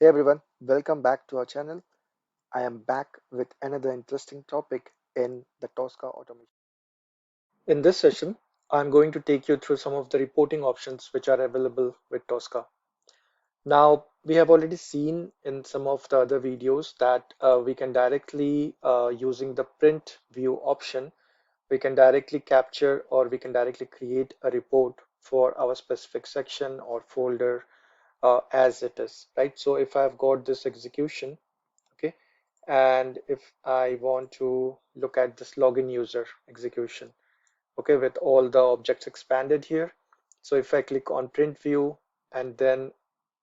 Hey everyone, welcome back to our channel. I am back with another interesting topic in the Tosca automation. In this session, I'm going to take you through some of the reporting options which are available with Tosca. Now, we have already seen in some of the other videos that we can directly, using the print view option, we can directly capture or we can directly create a report for our specific section or folder as it is, right? So if I've got this execution, okay, and if I want to look at this login user execution, okay, with all the objects expanded here. So if I click on print view and then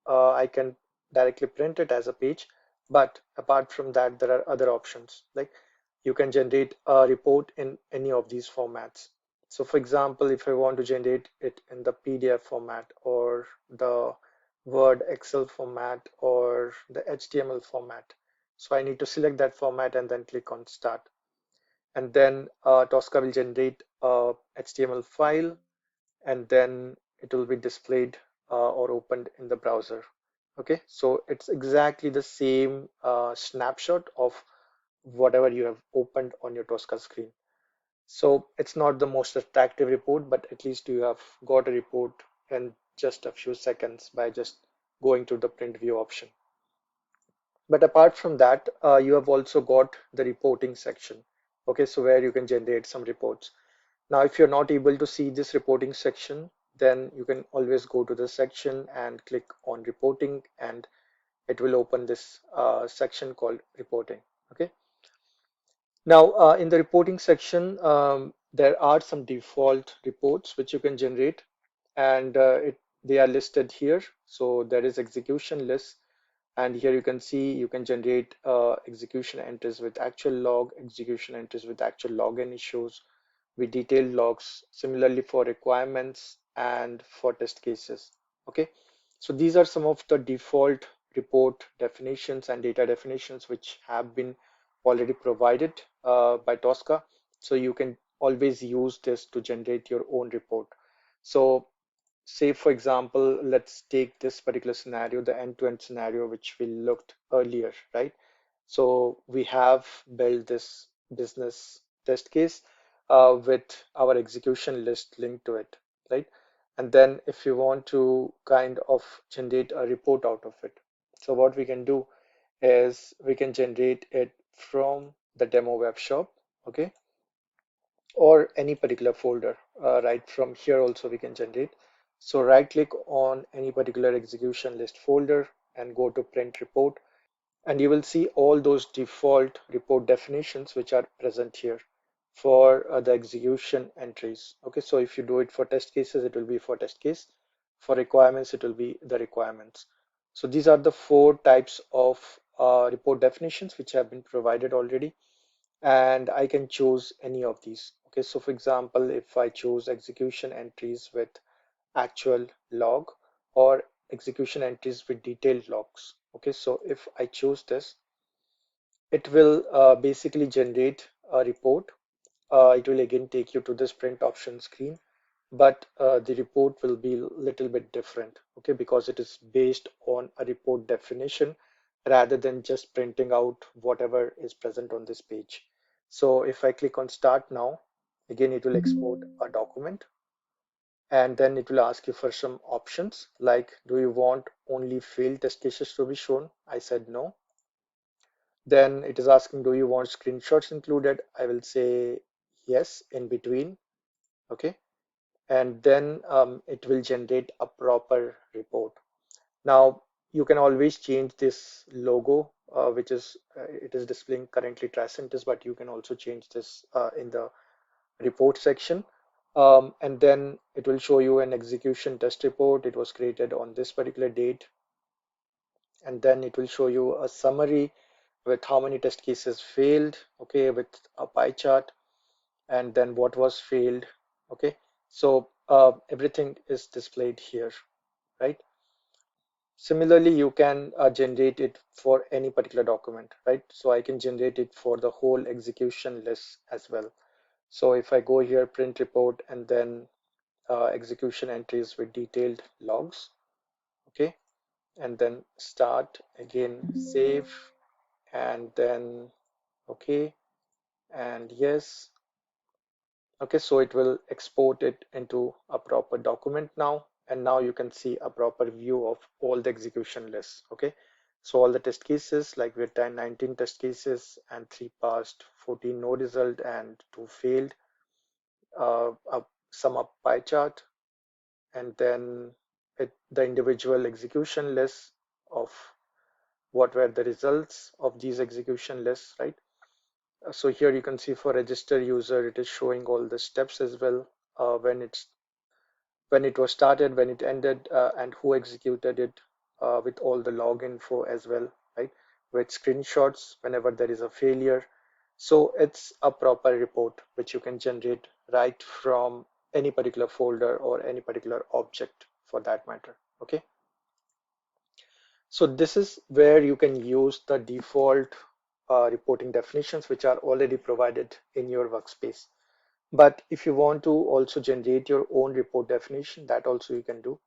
I can directly print it as a page. But apart from that, there are other options like you can generate a report in any of these formats. So for example, if I want to generate it in the PDF format or the Word Excel format or the HTML format. So I need to select that format and then click on start. And then Tosca will generate a HTML file and then it will be displayed or opened in the browser. Okay, so it's exactly the same snapshot of whatever you have opened on your Tosca screen. So it's not the most attractive report, but at least you have got a report in just a few seconds by just going to the print view option. But apart from that, you have also got the reporting section. Okay, so where you can generate some reports. Now, if you're not able to see this reporting section, then you can always go to the section and click on reporting and it will open this section called reporting. Okay. Now, in the reporting section, there are some default reports which you can generate and they are listed here. So there is execution list. And here you can see you can generate execution entries with actual log, execution entries with actual login issues, with detailed logs, similarly for requirements and for test cases. Okay, so these are some of the default report definitions and data definitions which have been already provided by Tosca. So you can always use this to generate your own report. So say for example, let's take this particular scenario, the end-to-end scenario which we looked earlier, right? So we have built this business test case with our execution list linked to it, right? And then if you want to kind of generate a report out of it, so what we can do is we can generate it from the demo web shop, okay, or any particular folder. Right from here also we can generate. So right click on any particular execution list folder and go to print report and you will see all those default report definitions which are present here for the execution entries. Okay, so if you do it for test cases, it will be for test case. For requirements, it will be the requirements. So these are the four types of report definitions which have been provided already and I can choose any of these. Okay, so for example, if I choose execution entries with actual log or execution entries with detailed logs. Okay, so if I choose this, it will basically generate a report. It will again take you to this print option screen, but the report will be a little bit different, okay, because it is based on a report definition rather than just printing out whatever is present on this page. So if I click on start now, again, it will export a document and then it will ask you for some options like, do you want only failed test cases to be shown? I said no. Then it is asking, do you want screenshots included? I will say yes in between. Okay. And then it will generate a proper report. Now you can always change this logo, which is it is displaying currently Tricentis, but you can also change this in the report section. And then it will show you an execution test report. It was created on this particular date. And then it will show you a summary with how many test cases failed, okay, with a pie chart, and then what was failed, okay. So everything is displayed here, right? Similarly, you can generate it for any particular document, right? So I can generate it for the whole execution list as well. So if I go here, print report, and then execution entries with detailed logs, okay, and then start again, save, and then okay, and yes. Okay, so it will export it into a proper document now, and now you can see a proper view of all the execution lists. Okay, so all the test cases, like we had 19 test cases and 3 passed, 14 no result, and 2 failed. A sum up pie chart, and then the individual execution lists of what were the results of these execution lists, right? So here you can see for register user, it is showing all the steps as well, when it was started, when it ended, and who executed it, with all the log info as well, right? With screenshots whenever there is a failure. So it's a proper report which you can generate right from any particular folder or any particular object for that matter. Okay. So this is where you can use the default reporting definitions which are already provided in your workspace. But if you want to also generate your own report definition, that also you can do.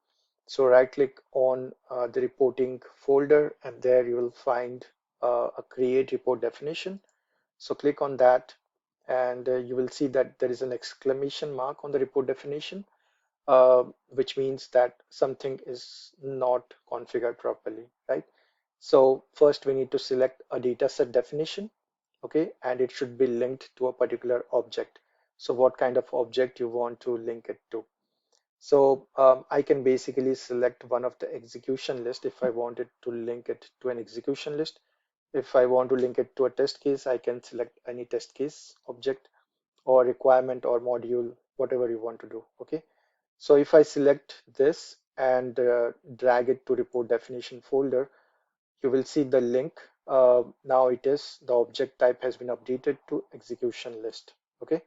So right click on the reporting folder, and there you will find a create report definition. So click on that, and you will see that there is an exclamation mark on the report definition, which means that something is not configured properly, right? So first we need to select a dataset definition, okay, and it should be linked to a particular object. So what kind of object you want to link it to? So I can basically select one of the execution list if I wanted to link it to an execution list. If I want to link it to a test case, I can select any test case object or requirement or module, whatever you want to do. Okay. So if I select this and drag it to report definition folder, you will see the link. Now it is the object type has been updated to execution list. Okay.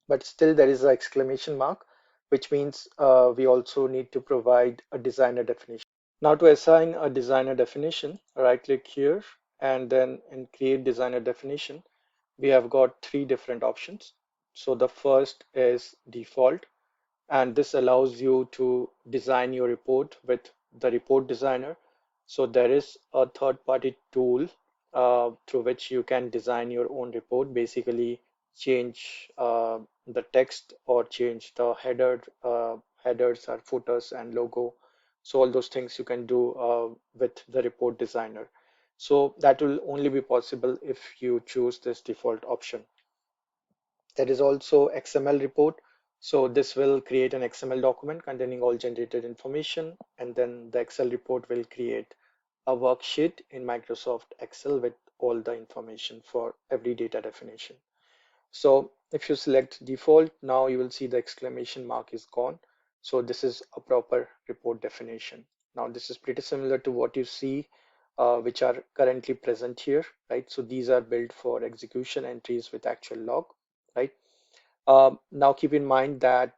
But still there is an exclamation mark, which means we also need to provide a designer definition. Now to assign a designer definition, right click here, and then in create designer definition, we have got 3 different options. So the first is default, and this allows you to design your report with the report designer. So there is a third-party tool through which you can design your own report, basically change the text or change the headers or footers and logo. So all those things you can do with the report designer. So that will only be possible if you choose this default option. There is also XML report. So this will create an XML document containing all generated information, and then the Excel report will create a worksheet in Microsoft Excel with all the information for every data definition. So if you select default, now you will see the exclamation mark is gone. So this is a proper report definition. Now this is pretty similar to what you see, which are currently present here, right? So these are built for execution entries with actual log, right? Now keep in mind that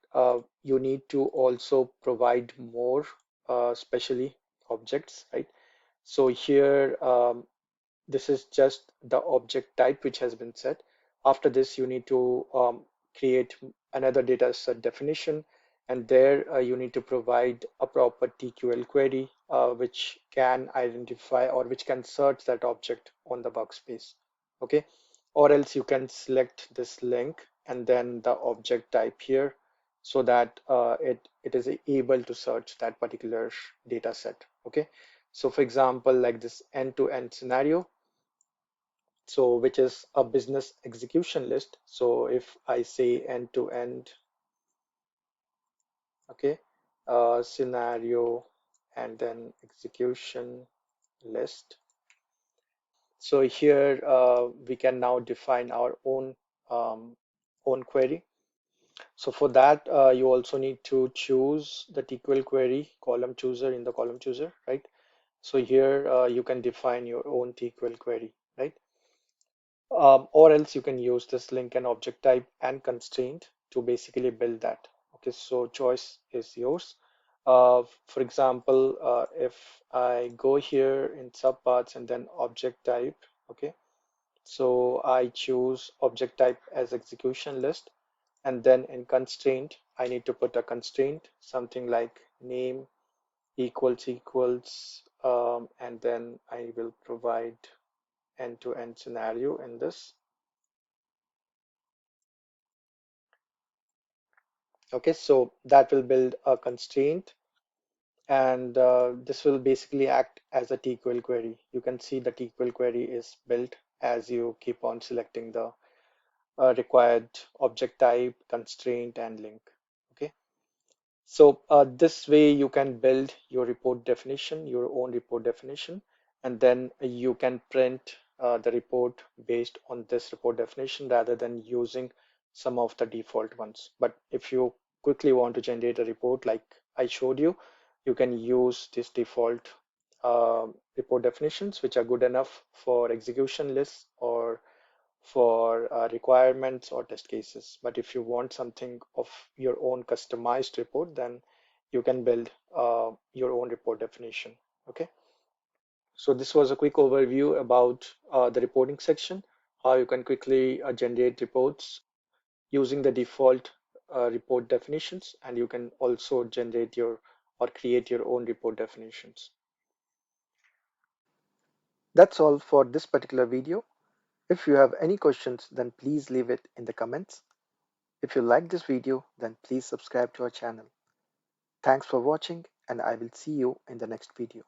you need to also provide more, especially objects, right? So here, this is just the object type which has been set. After this, you need to create another data set definition, and there you need to provide a proper TQL query which can identify or which can search that object on the workspace. Okay, or else you can select this link and then the object type here, so that it is able to search that particular data set. Okay, so for example, like this end-to-end scenario, so which is a business execution list. So if I say end to end, okay, scenario and then execution list. So here we can now define our own query. So for that, you also need to choose the TQL query column chooser in the column chooser, right? So here you can define your own TQL query, right? Or else you can use this link and object type and constraint to basically build that. Okay, so choice is yours. For example, if I go here in subparts and then object type, okay, so I choose object type as execution list, and then in constraint, I need to put a constraint, something like name equals, and then I will provide end-to-end scenario in this. Okay, so that will build a constraint, and this will basically act as a TQL query. You can see the TQL query is built as you keep on selecting the required object type, constraint, and link. Okay. So this way you can build your report definition, your own report definition, and then you can print the report based on this report definition rather than using some of the default ones. But if you quickly want to generate a report like I showed you, you can use this default report definitions, which are good enough for execution lists or for requirements or test cases. But if you want something of your own customized report, then you can build your own report definition. Okay. So this was a quick overview about the reporting section, how you can quickly generate reports using the default report definitions, and you can also generate your or create your own report definitions. That's all for this particular video. If you have any questions, then please leave it in the comments. If you like this video, then please subscribe to our channel. Thanks for watching, and I will see you in the next video.